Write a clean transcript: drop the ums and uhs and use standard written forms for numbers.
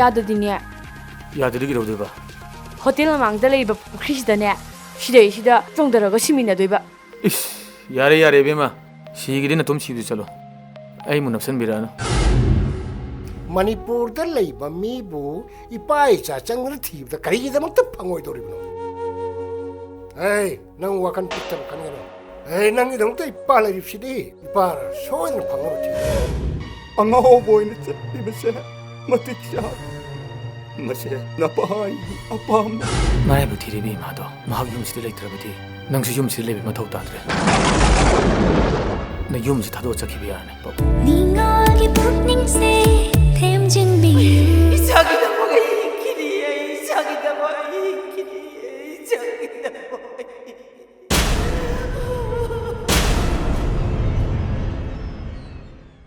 ꯌꯥꯗꯗꯤꯅꯦ ꯌꯥꯗ꯭ꯔꯗꯤ ꯀꯩꯗꯧꯗꯣꯏꯕ ꯍꯣꯇꯦꯜ ꯃꯃꯥꯡꯗ ꯂꯩꯕ ꯄꯨꯈ꯭ꯔꯤꯁꯤꯗꯅꯦ ꯁꯤꯗꯩꯁꯤꯗ ꯆꯣꯡꯊꯔꯒ ꯁꯤꯃꯤꯟꯅꯗꯣꯏꯕ ꯏꯁ ꯌꯥꯔꯦ ꯌꯥꯔꯦ ꯏꯕꯦꯝꯃ ꯁꯤꯒꯤꯗꯤ ꯅꯇꯣꯝ ꯁꯤꯕꯗꯨ ꯆꯠꯂꯣ ꯑꯩꯃꯨꯛ ꯅꯞꯁꯟꯕꯤꯔꯛꯑꯅꯨ ꯃꯅꯤꯄꯨꯔꯗ ꯂꯩꯕ ꯃꯤꯕꯨ ꯏꯄꯥ ꯏꯆꯥ ꯆꯪꯗꯅ ꯊꯤꯕꯗ ꯀꯔꯤꯒꯤꯗꯃꯛꯇ ꯐꯪꯉꯣꯏꯗꯧꯔꯤꯕꯅꯣ ꯅꯪ ꯋꯥꯈꯜ ꯄꯤꯛꯇꯕ ꯈꯟꯒꯅꯨ ꯅꯪꯒꯤꯗꯃꯛꯇ ꯏꯄꯥ ꯂꯩꯔꯤꯕꯁꯤꯗꯤ ꯏꯄꯥꯅ ꯁꯣꯏꯗꯅ ꯐꯪꯅꯕ ꯊꯤꯕ ꯑꯉꯥꯎꯕ ꯑꯣꯏꯅ ꯆꯠꯂꯤꯕꯁꯦ ꯃꯇꯤꯛ ꯆꯥꯏ ꯃꯁꯤ ꯅꯄꯥꯒꯤ ꯑꯄꯥꯝꯕ ꯃꯔꯥꯏꯕꯛ ꯊꯤꯔꯤꯕ ꯏꯃꯥꯗꯣ ꯃꯍꯥꯛ ꯌꯨꯝꯁꯤꯗ ꯂꯩꯇ꯭ꯔꯕꯗꯤ ꯅꯪꯁꯨ ꯌꯨꯝꯁꯤꯗ ꯂꯩꯕ ꯃꯊꯧ ꯇꯥꯗ꯭ꯔꯦ ꯅꯪ ꯌꯨꯝꯁꯤ ꯊꯥꯗꯣꯛꯑ ꯆꯠꯈꯤꯕ ꯌꯥꯔꯅꯤ ꯅꯤꯡꯉꯥꯜꯒꯤ ꯄꯨꯛꯅꯤꯡꯁꯦ ꯊꯦꯝꯖꯤꯟꯕꯤ